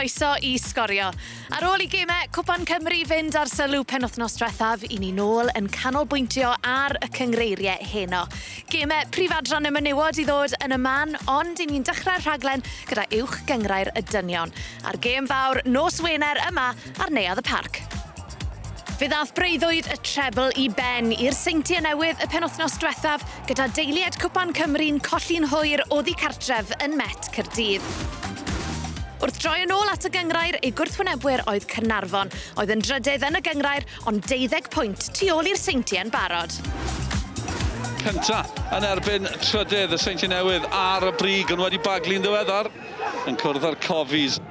croeso I Sgorio. Ar ôl I gemau Cwpan Cymru fynd ar sylw penwythnos diwethaf, I ni nôl yn canolbwyntio ar y cyngreiriau heno. Gemau prifadran y menywod I ddod yn y man, ond I ni'n dechrau'r rhaglen gyda uwch gyngrair y dynion. A'r gêm fawr nos Wener yma ar neuadd y parc. Fe ddath breuddwyd y trebl I ben i'r seintiau newydd y penwythnos diwethaf gyda deilied Cwpan Cymru'n colli'n hwyr oddi cartref yn Met Caerdydd. Wrth droi yn ôl at y gyngrair, ei gwrthwynebwyr oedd Caernarfon, oedd yn drydydd yn y gyngrair, ond 12 pwynt tu ôl i'r seintiau yn barod. Cynta yn erbyn trydydd y seintiau newydd ar y brig, ond wedi baglu'n ddiweddar yn cwrdd â'r cofis.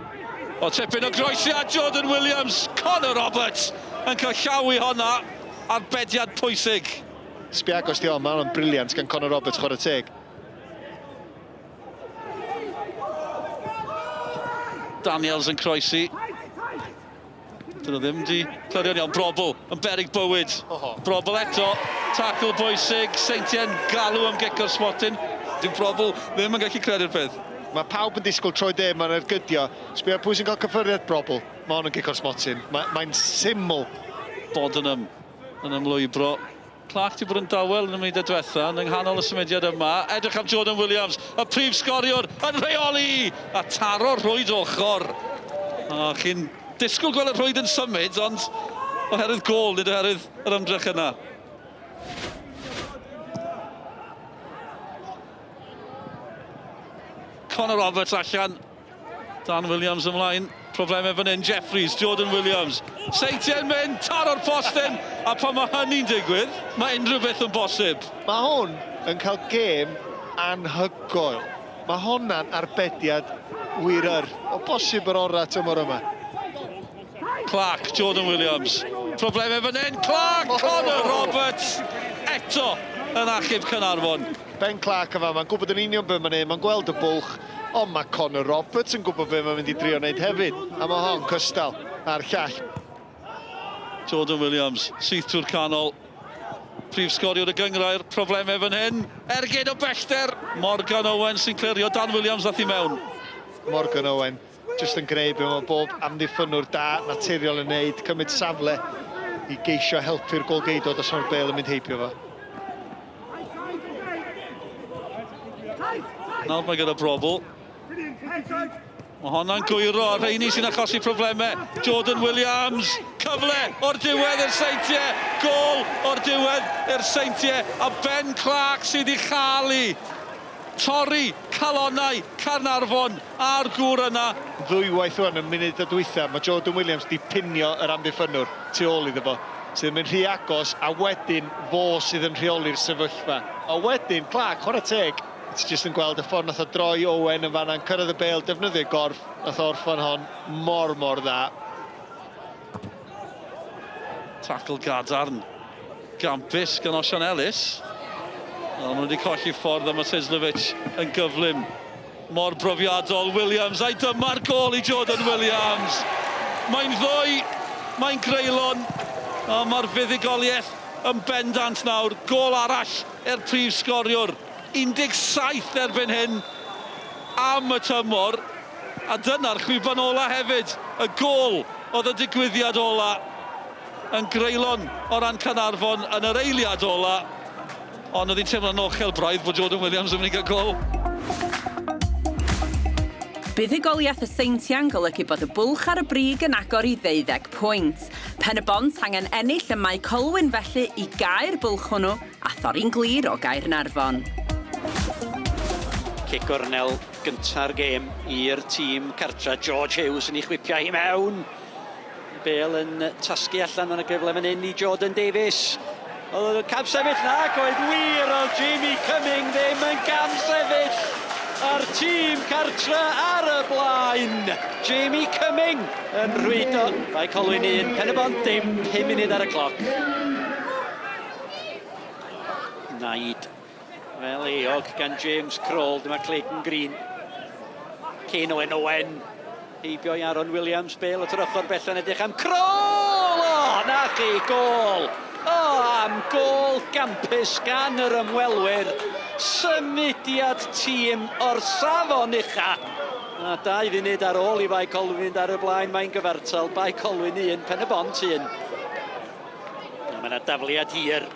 O tipyn o groesiad Jordan Williams, Connor Roberts yn cael llaw I honna ar bediad pwysig. Sbiagos di o'n ma'n briliant gan Connor Roberts chwarae teg. Daniels yn croesi. Dyn nhw ddim di clyrio'n iawn. Brobl yn berig bywyd. Brobl eto, tackle bwysig, seintiau'n galw am gico'r smotin. Dyw Brobl ddim yn gallu credu'r peth. Mae pawb yn disgwyl troi de, mae'n ergydio. Sbio pwy sy'n cael cyffyriad Brobl. Mae hwn yn gico'r smotin. Mae'n syml. Bodenham yn ymlwybro. Clark di bod yn dawel yn y mudiad diwetha, yn nghanol y symudiad yma. Edrych am Jordan Williams, y prif sgoriwr yn rheoli! A taro rhwyd ochr. Chi'n disgwyl gweld y rhwyd yn symud, ond oherwydd gol, nid oherwydd yr ymdrech yna. Connor Roberts allan. Dan Williams ymlaen. Problemau fan hyn, Jeffries, Jordan Williams. Seintiau'n mynd, taro'r postyn. A pan mae hynny'n digwydd, mae unrhyw beth yn bosib. Mae hwn yn cael gêm anhygoel. Mae hwnna'n arbediad wiryr. O bosib yr ora tymor yma. Clark, Jordan Williams. Problemau fan hyn, Clark, Connor Roberts. Eto yn achub Caernarfon. Ben Clark yma, mae'n gwybod yn union beth mae'n ei, mae'n gweld y bwlch. Ond mae Connor Roberts yn gwybod beth mae'n mynd I drio wneud hefyd. A mae hon cystal ar llall. Jordan Williams, syth trwy'r canol. Prif sgoriwr y gyngrair, problemau fan hyn. Ergyd o bellter. Morgan Owen sy'n clirio, Dan Williams ddath I mewn. Morgan Owen, jyst yn greu be mae bob amddiffynwr da, naturiol yn neud, cymryd safle I geisio helpu'r golgeidod os mae'r bel yn mynd heibio fo. Nawr mae gyda Brobl. Mae honna'n gwyro, rheini sy'n achosi problemau. Jordan Williams, cyfle o'r diwedd i'r seintiau. Gol o'r diwedd i'r seintiau. A Ben Clark sydd I chalu. Torri, calonnau, Caernarfon a'r gŵr yna. Ddwywaith wan yn munud y dwytha, mae Jordan Williams di pinio yr amddiffynwr tu ôl iddo fo. Sydd yn mynd rhy agos, a wedyn fo sydd yn rheoli'r sefyllfa. A wedyn, Clark, chwarae teg. It's just yn gweld y ffordd nath o droi Owen yn fanna'n cyrraedd y bel, defnyddio'r gorff, nath o orffan hon mor dda. Tackle gadarn. Gampus gan Osian Ellis. Ond nhw wedi colli ffordd am y Tislovic yn gyflym. Mor brofiadol, Williams, a'i dyma'r gol I Jordan Williams. Mae'n ddwy, mae'n greulon, a mae'r fuddugoliaeth yn bendant nawr. Gol arall i'r prif sgoriwr. 17 erbyn hyn am y tymor. A dyna'r chwiban ola hefyd. Y gol oedd y digwyddiad ola yn greulon o ran Caernarfon yn yr eiliad ola. Ond oedd hi'n teimlo'n ochel braidd bod Jordan Williams yn mynd I gael gol. Buddugoliaeth y seintiau'n golygu bod y bwlch ar y brig yn agor I 12 pwynt. Pennod angen ennill y mae Colwyn felly I gau'r bwlch hwnnw a thorri'n glir o Gaernarfon. Cic gornel gynta'r gêm i'r tîm cartra. George Hughes yn ei chwipio I mewn. Bale yn tasgu allan yn y gyfle fan hyn I Jordan Davies. Oedd y cam sefyll na, oedd wir o Jamie Cumming ddim yn cam sefyll. A'r tîm cartra ar y blaen. Jamie Cumming yn rhwydo. Mae Colwyn 1, Pennod dim, 5 munud ar y cloc. Naid. Fel eog gan James Kroll, dyma Clayton Green. Kane Owen. Heibio I Aaron Williams, Bale at yr ochr bell yn edrych am Kroll! O, na chi, gol! O, am gol gampus gan yr ymwelwyr. Symudiad tîm o'r safon ucha. A 2 funud ar ôl I Bai Colwyn fynd ar y blaen, mae'n gyfartal. Bai Colwyn 1, Pennod 1. Mae yna dafliad hir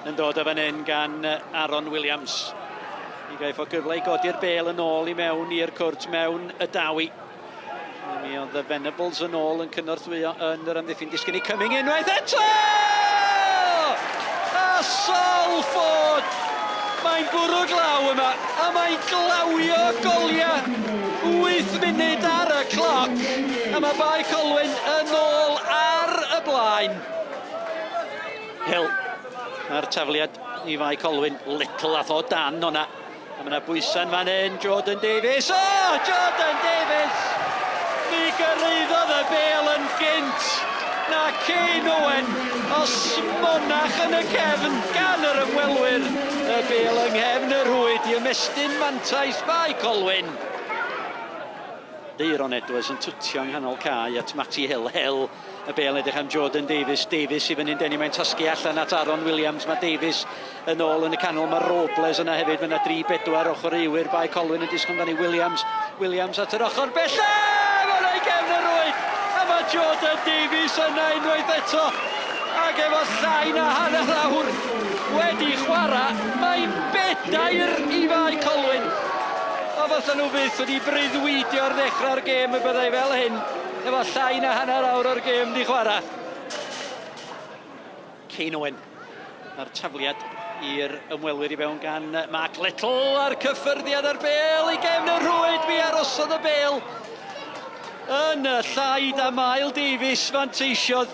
yn dod o fan hyn gan Aaron Williams. I gael fo gyfle I godi'r bel yn ôl I mewn i'r cwrt mewn y dawi. Mi oedd y Venables yn ôl yn cynorthwyo yn yr amddiffyn disgyn I coming unwaith eto! A Salford! Mae'n bwrw glaw yma, a mae'n glawio goliau. 8 munud ar y cloc, a mae Bai Colwyn yn ôl ar y blaen. Hill, ar tafliad I Bai Colwyn, little ath o dan o'na. A mae yna bwysan fan hyn, Jordan Davies. O, Jordan Davies! Mi gyrraeddodd y bel yn gynt. Na Kane Owen o smonach yn y cefn gan yr ymwelwyr. Y bel yng nghefn y rwyd I ymestyn mantais Bai Colwyn. Deiron Edwards yn twtio yng nghanol cae at Matty Hill. Hill, y bel edrych am Jordan Davies. Davies I fyny'n denu, mae'n tasgu allan at Aaron Williams. Mae Davies yn ôl yn y canol. Mae Robles yna hefyd. Mae yna 3-4 ochr iwyr. Bai Colwyn yn disgwyl amdani Williams. Williams at yr ochr bella! Mae'n ei gefn y rwyd! A mae Jordan Davies yna unwaith eto. Ac efo llai na hanner awr wedi chwarae. Mae'n 4 I Bai Colwyn. A fatha nhw byth wedi breuddwydio'r ddechrau'r gêm y byddai fel hyn. Efo llai na hanner awr o'r gêm di chwarae. Kane Owen ar tafliad i'r ymwelwyr I fewn gan Mark Little ar cyffyrddiad ar bel I gefn y rwyd. Mi arosodd y bel yn y llaid a Mael Davies fanteisiodd.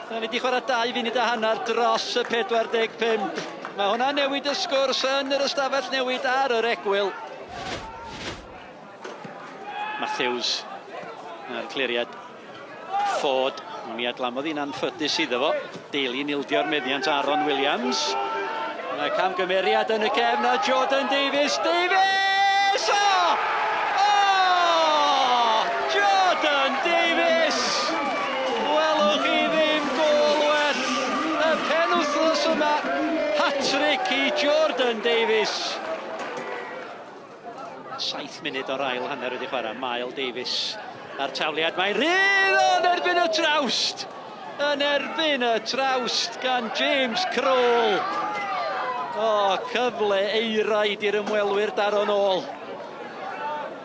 Da ni wedi chwarae 2 funud a hanner dros y 45. Mae hwnna newid y sgwrs yn yr ystafell newid ar yr egwyl. Matthews ar cliriad Ford. Mi adlamodd hi'n anffydus iddo fo. Daly nildio'r meddiant Aaron Williams. Mae camgymeriad yn y cefn a Jordan Davies. Davies! Jordan Davies! Welwch chi ddim gol well. Y penwythnos yma, hat-trick I Jordan Davies. 7 munud o'r ail hanner wedi chwarae. Mael Davies ar tawliad. Mae'n rydd yn erbyn y trawst. Yn erbyn y trawst gan James Crowell. O, cyfle eiraid i'r ymwelwyr daro nôl.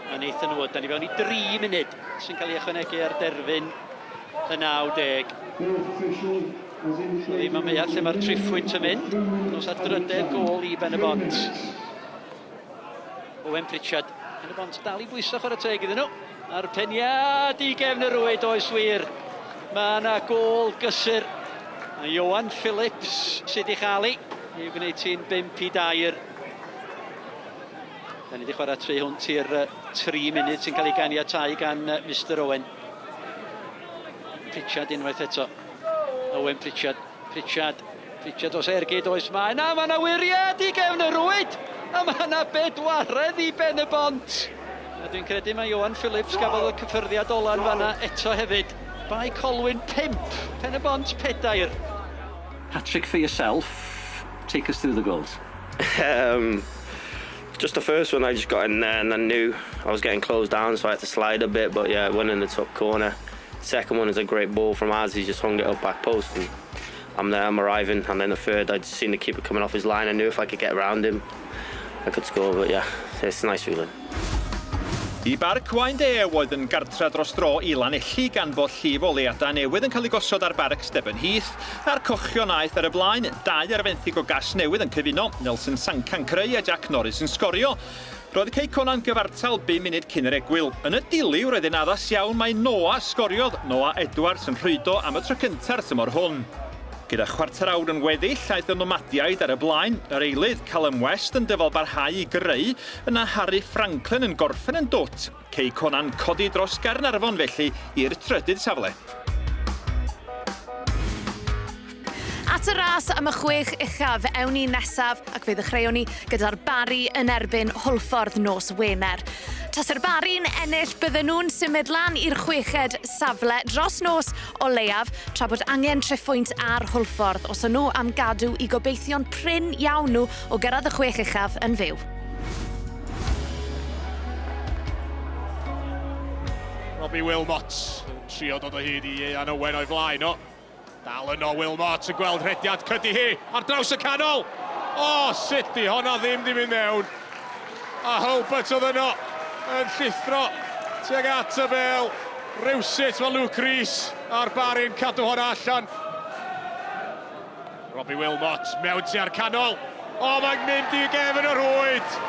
A Nathan Wood, da ni fewn I 3 munud sy'n cael ei ychwanegu ar derfyn y 90. Ddim am mwyaf lle mae'r triffwynt yn mynd. Nos ar drydedd gol I Pennod. Owen Pritchard. Pennod dal I bwyso chwarae teg iddyn nhw. A'r peniad I gefn y rwyd oes wir. Mae yna gol gysur. A Johan Phillips sydd I chael I. I gwneud ti'n 5-2. Da ni wedi chwarae 3 hwnt i'r 3 munud sy'n cael ei ganiatáu gan Mr Owen. Pritchard unwaith eto. Owen Pritchard. Pritchard os ergyd oes mae. Na, mae yna wiriad I gefn y rwyd. A mae yna bedwaredd I Pennod. A dwi'n credu mae Johan Phillips gafodd y cyffyrddiad ola'n fanna eto hefyd. Bai Colwyn 5, Pennod 4. Hat-trick for yourself. Take us through the goals. Just the first one, I just got in there and I knew I was getting closed down, so I had to slide a bit, but yeah, one in the top corner. Second one is a great ball from Az, he just hung it up back post and I'm there, I'm arriving, and then the third, I'd seen the keeper coming off his line. I knew if I could get around him, I could score, but yeah, it's a nice feeling. I Barc Waun Deo oedd yn gartra dros dro I Lanelli gan bod llif o leadau newydd yn cael ei gosod ar Barc Steben Heath. A'r cochion aeth ar y blaen, 2 ar fenthyg o gas newydd yn cyfuno, Nelson Sancan creu a Jack Norris yn sgorio. Roedd Cei Conan gyfartal 5 munud cyn yr egwyl. Yn y diliw roedd yn addas iawn mae Noah sgoriodd. Noah Edwards yn rhwydo am y tro cynta'r tymor hwn. Gyda chwarter awr yn weddill, aeth y nomadiaid ar y blaen. Yr eilydd Callum West yn dyfal barhau I greu, yna Harry Franklin yn gorffen yn dwt. Cei Conan codi dros Gaernarfon felly i'r trydydd safle. At y ras am y 6 uchaf ewn ni nesaf ac fe ddechreuwn ni gyda'r Bari yn erbyn Hwlffordd nos Wener. Tase'r Bari'n ennill bydden nhw'n symud lan i'r 6ed safle dros nos o leiaf tra bod angen triphwynt ar Hwlffordd os o'n nhw am gadw I gobeithio'n prin iawn nhw o gyrraedd y 6 uchaf yn fyw. Robbie Wilmot yn trio dod o hyd I Ieuan Owen o'i flaen o. Dal yno Wilmot yn gweld rhediad cydi hi ar draws y canol. O, sut di honna ddim di mynd mewn. A Hulbert oedd yno yn llithro tuag at y bel. Rywsut mae Luke Rees a'r Barry'n cadw honna allan. Robbie Wilmot mewn tua'r canol. O, mae'n mynd I gefn y rwyd.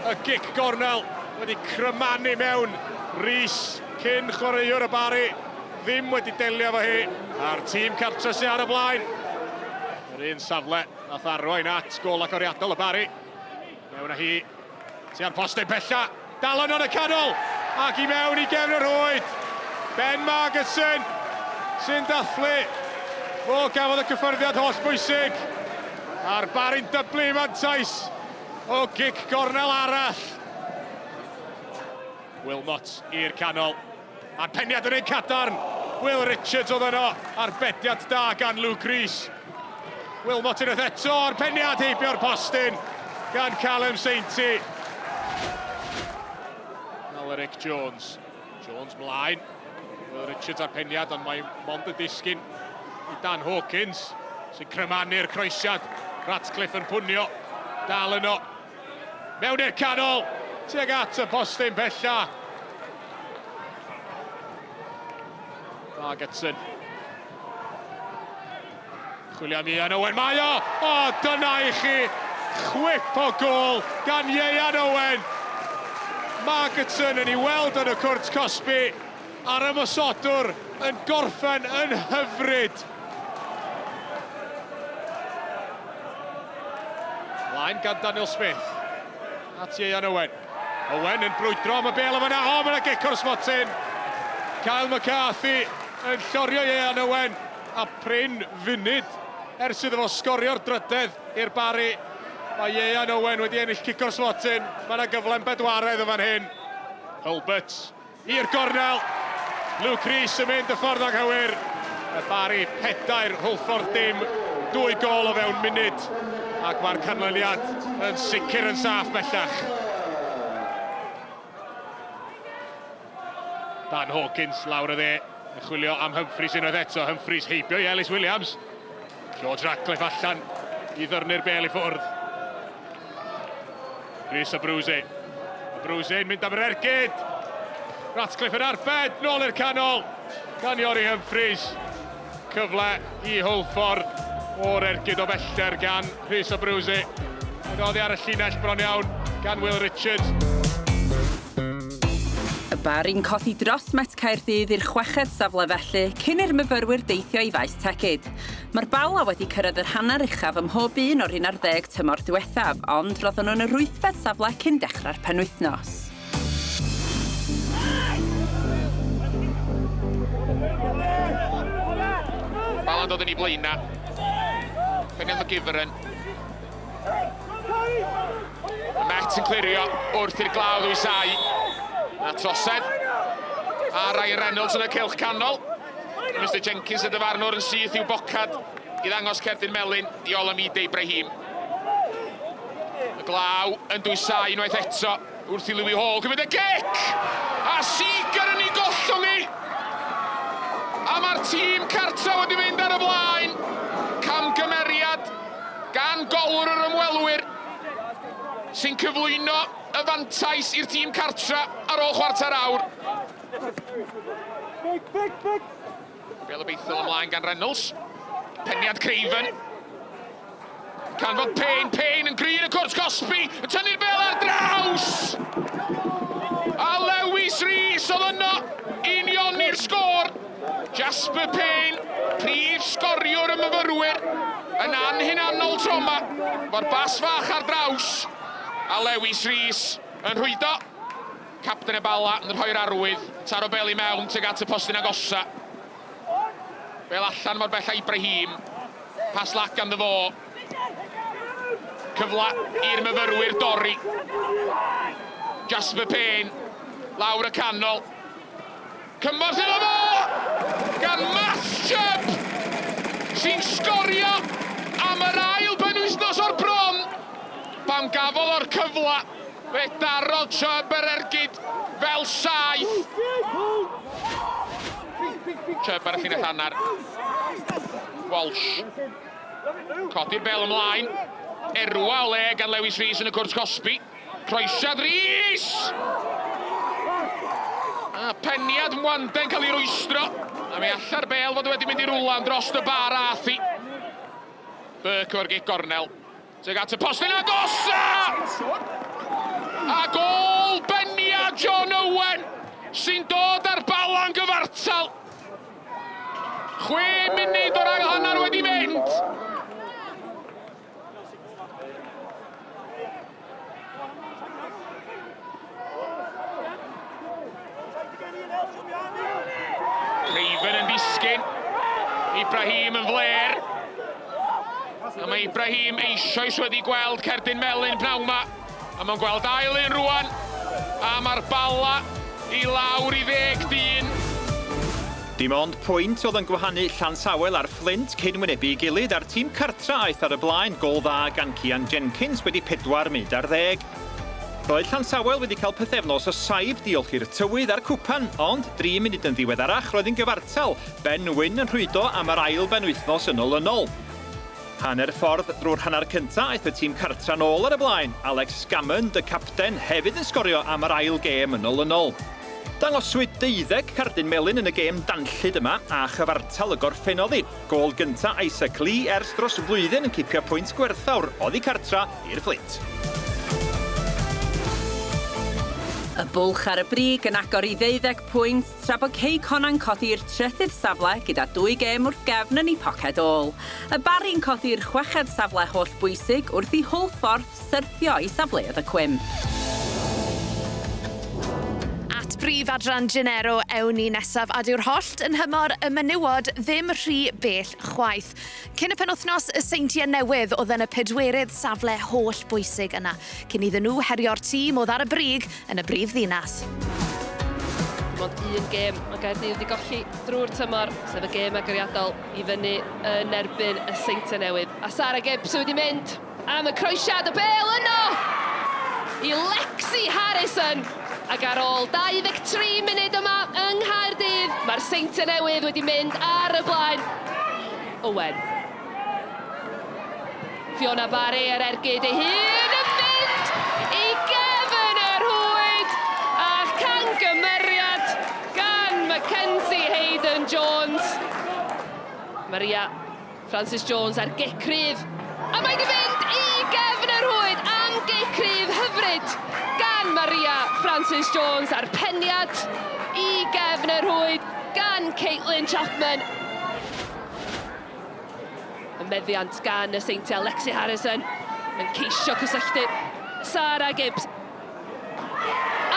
Y gic gornel wedi crymanu mewn. Rees cyn chwaraewr y Barry ddim wedi delio efo hi. A'r tîm cartre sy'n ar y blaen. Yr un safle nath arwain at gol agoriadol y Barry. Mewn â hi tua'r postyn bella. Dal yn y canol ac I mewn I gefn y rwyd. Ben Margerson sy'n dathlu fo gafodd y cyffyrddiad holl bwysig. A'r Barry'n dyblu mantais o gic gornel arall. Wilmot i'r canol. A'r peniad yn ein cadarn. Will Richards oedd yno. Arbediad da gan Luke Rees. Wilmot yn eto. A'r peniad heibio'r postyn gan Callum Sainty. Alaric Jones. Jones mlaen. Will Richards a'r peniad, ond mae mond y disgyn I Dan Hawkins sy'n crymanu'r croesiad. Ratcliffe yn pwnio. Dal yno. Mewn i'r canol. Tuag at y postyn bella. Margerson. Chwilio am Ieuan Owen. Mae o! O, dyna I chi. Chwip o gol gan Ieuan Owen. Margerson yn I weld yn y cwrt Cosby ar ymosodwr yn gorffen yn hyfryd. Blaen gan Daniel Smith. At Ieuan Owen. Owen yn brwydro am y bel am yna. O, mae'n gic o'r smotin. Kyle McCarthy yn llorio Ieuan Owen. A prin funud ers iddo fo sgorio'r drydedd i'r Barry. Mae Ieuan Owen wedi ennill cic o'r smotin. Mae yna gyflem bedwaredd o fan hyn. Hulbert i'r gornel. Luke Rees yn mynd y ffordd anghywir. Y Barry pedair, Hwlffordd dim. 2 gol o fewn munud. Ac mae'r canlyniad yn sicr yn saff bellach. Dan Hawkins lawr y dde, yn chwilio am Humphreys unwaith eto. Humphreys heibio I Ellis Williams. George Ratcliffe allan I ddyrnu'r bel I ffwrdd. Chris Abruzzi. Abruzzi'n mynd am yr ergyd. Ratcliffe yn arbed, nôl i'r canol. Gan Iori Humphreys. Cyfle I Hwlffordd o'r ergyd o bellter gan Chris Abruzzi. Yn oddi ar y llinell bron iawn gan Will Richards. Y Barry'n codi dros Met Caerdydd i'r 6ed safle felly cyn i'r myfyrwyr deithio I faes tegid. Mae'r Bala wedi cyrraedd yr hanner uchaf ym mhob un o'r 11 tymor diwethaf, ond roedden nhw'n yr 8fed safle cyn dechrau'r penwythnos. Bala'n dod yn I blaena. Pennod McGivern. Met yn clirio wrth i'r glaw ddwysau. A trosedd. A Ryan Reynolds yn y cylch canol. Mr Jenkins y dyfarnwr yn syth i'w bocad I ddangos cerdyn melyn I Olamide Ibrahim. Y glaw yn dwysau unwaith eto wrth I Louis Hall. Cymryd y gic! A Seager yn I gollwng I! A mae'r tîm cartra wedi mynd ar y blaen. Camgymeriad gan golwr yr ymwelwyr sy'n cyflwyno y fantais i'r tîm cartra ar ôl chwarter awr. Bel y beithil ymlaen gan Reynolds. Peniad Craven. Canfod Payne yn grin y cwrs Cosby. Yn tynnu'r bel ar draws. A Lewis Rees oedd yno. Union i'r sgôr. Jasper Payne, prif sgoriwr y myfyrwyr. Yn anhunanol tro yma. Fo'r bas fach ar draws. A Lewis Rees yn rhwydo. Captain y Bala yn rhoi'r arwydd. Taro bel I mewn tuag at y postyn agosa. Bel allan mor bella Ibrahim. Pas lac ganddo fo. Cyfla i'r myfyrwyr dorri. Jasper Payne. Lawr y canol. Cymorth iddo fo! Gan Matchup! Sy'n sgorio am yr ail benwythnos o'r bron. Pam gafodd o'r cyfla Fe darodd Chyber ergyd fel saith. Chyber y llinell hanner. Walsh. Codi'r bel ymlaen. Erwa o le gan Lewis Rhys yn y cwrs Cosby. Croesiad Rhys! A Pennod Mwande'n cael ei rwystro. A mi alla'r bel fod wedi mynd i rwla am dros y bar a thi. Burke o'r gig gornel. Teg at y postyn a gosa! A gol Pennod John Owen sy'n dod ar balan gyfartal. 6 munud o'r ail hanner wedi mynd. Craven yn disgyn. Ibrahim yn fler. A mae Ibrahim eisoes wedi gweld Cerdyn Melyn pnawn ma. A mae'n gweld ail un rwan. A mae'r bala i lawr i 10 dyn. Dim ond pwynt oedd yn gwahanu Llansawel ar Flint cyn wynebu i gilydd a'r tîm cartra aeth ar y blaen gol dda gan Cian Jenkins wedi 4 munud ar 10. Roedd Llansawel wedi cael pythefnos o saib diolch i'r tywydd a'r cwpan, ond 3 munud yn ddiweddarach roedd yn gyfartal. Ben Wyn yn rhwydo am yr ail benwythnos yn olynol. Hanner ffordd drwy'r hanner cyntaf aeth y tîm cartra nôl ar y blaen. Alex Scammond, y capten, hefyd yn sgorio am yr ail gêm yn olynol. Dangoswyd 12 Cerdyn Melyn yn y gêm danllyd yma a chyfartal y gorffennoddi. Gol gyntaf Isaac Lee ers dros flwyddyn yn cipio pwynt gwerthawr oddi cartra i'r Flint. Y bwlch ar y brig yn agor i 12 pwynt tra bod Cey Cona'n codi'r trydydd safle gyda 2 gêm wrth gefn yn ei poced ôl. Y Bari'n codi'r 6edd safle holl bwysig wrth i Hwlffordd syrthio i safleoedd y cwm. Brif adran Genero ewn ni nesaf a dyw'r hollt yn hymor y menywod ddim rhy bell chwaith. Cyn y penwythnos y seintiau newydd oedd yn y 4ydd safle holl bwysig yna, cyn iddyn nhw herio'r tîm oedd ar y brig yn y brif ddinas. Ond un gêm mae Gaerdydd wedi golli drwy'r tymor, sef y gêm agoriadol i fyny yn erbyn y seintiau newydd. A Sarah Gibbs wedi mynd am y croesiad y bel yno i Lexi Harrison. Ac ar ôl 23 munud yma yng Nghaerdydd, mae'r seintiau newydd wedi mynd ar y blaen. Owen. Fiona Barry ar ergyd ei hun yn mynd i gefn y rhwyd. A cangymeriad gan Mackenzie Hayden-Jones. Maria Francis Jones ar gic rydd. A mae wedi mynd i gefn y rhwyd am gic rydd hyfryd gan Maria Francis Jones ar Pennod i gefn y rhwyd gan Caitlin Chapman. Y meddiant gan y seintiau Lexi Harrison yn ceisio cysylltu Sarah Gibbs.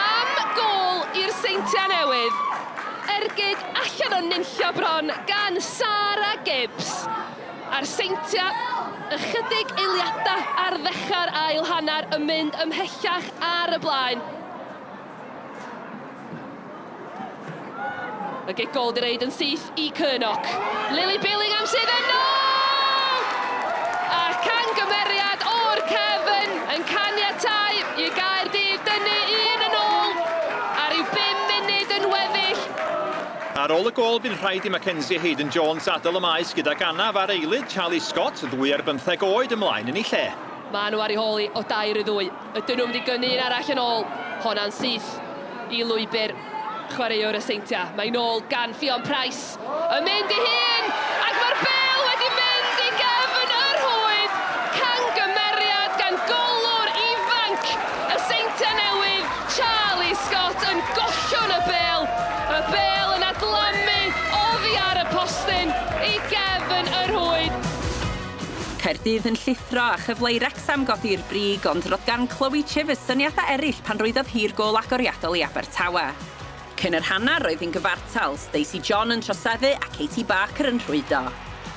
Am gol i'r seintiau newydd, ergyd allan o nunllio bron gan Sarah Gibbs. A'r seintiau ychydig eiliadau ar ddechrau'r ail hanner yn mynd ymhellach ar y blaen. Y gig gol di reid yn syth i Cyrnoc. Lily Billingham sydd yno! A cangymeriad o'r cefn yn caniatáu i Gaerdydd dynnu 1-0 a ryw 5 munud yn weddill. Ar ôl y gol, bydd rhaid i Mackenzie Hayden-Jones adael y maes gyda ganaf ar eilydd Charlie Scott, 2 ar 15 oed ymlaen yn ei lle. Maen nhw ar ei holi o 2-2. Ydyn nhw wedi gynnu un arall yn ôl. Honna'n syth i lwybr chwaraewr y seintiau. Mae'n ôl gan Ffion Price. Yn mynd i hun, ac mae'r bel wedi mynd i gefn y rhwyd. Cangymeriad gan golwr ifanc y seintiau newydd, Charlie Scott, yn gollwng y bel. Y bel yn adlamu oddi ar y postyn i gefn y rhwyd. Caerdydd yn llithro a chyfle i Wrexham godi'r brig, ond roedd gan Chloe Chivers syniadau eraill pan rwyddodd hir gol agoriadol i Abertawe. Cyn yr hanner roedd hi'n gyfartal, Stacey John yn troseddu a Katie Barker yn rhwydo.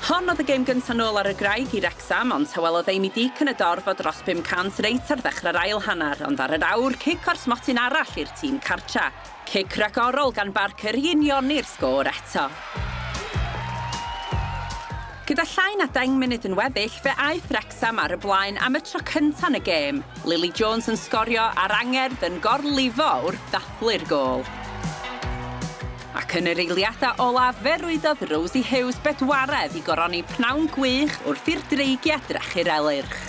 Hon oedd y gêm gyntaf nôl ar y graig i Wrexham, ond tawelodd Amy Deak yn y dorfod dros 500 reit ar ddechrau'r ail hanner, ond ar yr awr, cic o'r smotyn arall i'r tîm cartra. Cic ragorol gan Barker i unioni'r sgôr eto. Gyda llai na 10 munud yn weddill, fe aeth Wrexham ar y blaen am y tro cyntaf yn y gêm. Lily Jones yn sgorio a'r angerdd yn gorlifo wrth ddathlu'r gôl. Ac yn yr eiliadau olaf, fe rwyddodd Rosie Hughes bedwaredd i goroni pnawn gwych wrth i'r dreigiau drechu'r elyrch.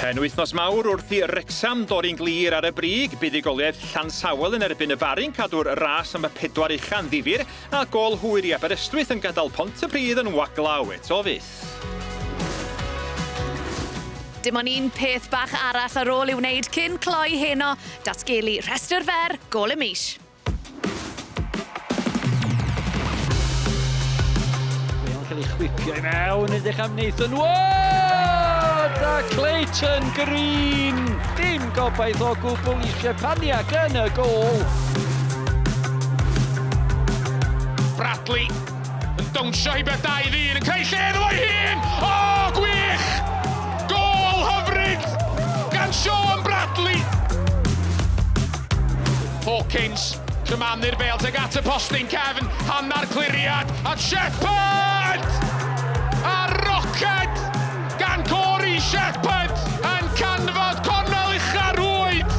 Penwythnos mawr wrth i Wrexham dorri'n glir ar y brig, buddigoliaeth Llansawel yn erbyn y Bari'n cadw'r ras am y 4 uchan ddifyr, a gol hwyr i Aberystwyth yn gadael Pontypridd yn waglaw eto fyth. Dim ond un peth bach arall ar ôl i wneud cyn cloi heno, datgelu rhestr fer, gol y mis. Mae'n cael ei chwipio i mewn, edrych am Nathan Wood a Clayton Green. Dim gobaith o gwbl eisiau paniag yn y gol. Bradley yn dawnsio i beth 2-1 yn creu lle iddo fo'i hun. O, gwych! Gol hyfryd gan Sean Bradley. Hawkins, cymanu'r bel teg at y postyn cefn, hanna'r cliriad, a Shepherd! A roced gan Corey Shepherd yn canfod cornel ucharwyd.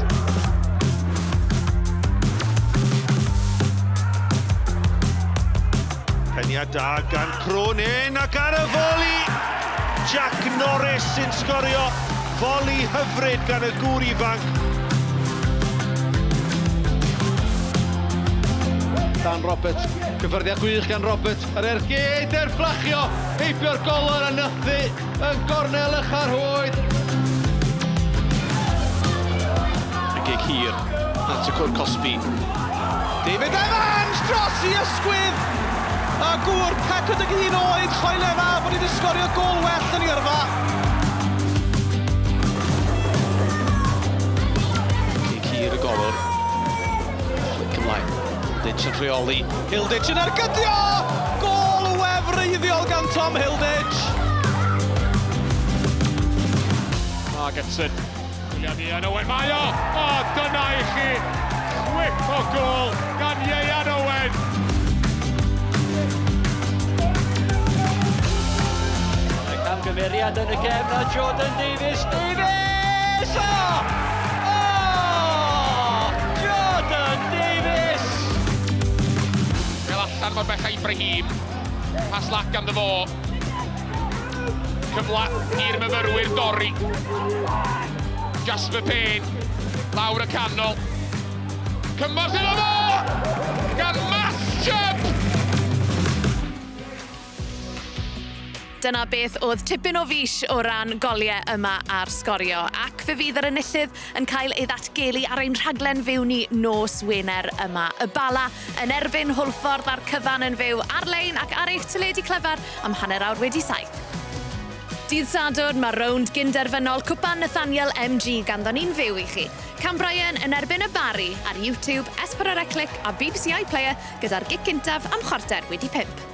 Peniad da gan Cronin ac ar y foli. Jack Norris sy'n sgorio. Foli hyfryd gan y gŵr ifanc. Dan Robert, cyffyrddiad gwych gan Robert. Yr ergyd fflachio, heibio'r golor a nythu yn gornel ucharwyd. Y gig hir at y cwr Cosby. David Evans dros i ysgwydd. A gŵr 41 oed, Lloelefa, bod wedi sgorio gol well yn ei yrfa. Gig hir y golwr. Flic ymlaen. Hilditch yn rheoli. Hilditch yn argydio! Gol wefreiddiol gan Tom Hilditch. Margetson. William Ian Owen. Mae o! O, dyna i chi. Whip o gol gan Ian Owen. Camgymeriad yn y gefn a Jordan Davies. Davies! Jordan Davies! Fel allan mor bech a Ibrahim. Pas lac ganddo fo. Cyfla i'r myfyrwyr dorri. Jasper Payne. Lawr y canol. Cymorth iddo fo! Gan Matchup! Dyna beth oedd tipyn o fis o ran goliau yma ar Sgorio, ac fe fydd yr enillydd yn cael ei ddatgelu ar ein rhaglen fyw ni nos Wener yma. Y Bala yn erbyn Hwlffordd a'r cyfan yn fyw ar-lein ac ar eich teledu clefar am 6:30. Dydd Sadwrn mae rownd gynderfynol Cwpan Nathaniel MG ganddo ni'n fyw i chi. Cam Brian yn erbyn y Bari ar YouTube, S4 Click a BBC iPlayer gyda'r gig cyntaf am 4:45.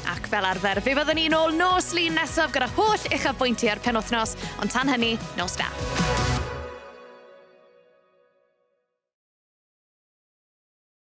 Ac fel arfer, fe fyddwn ni nôl nos lun nesaf gyda holl uchafbwyntiau'r penwythnos, ond tan hynny, nos da.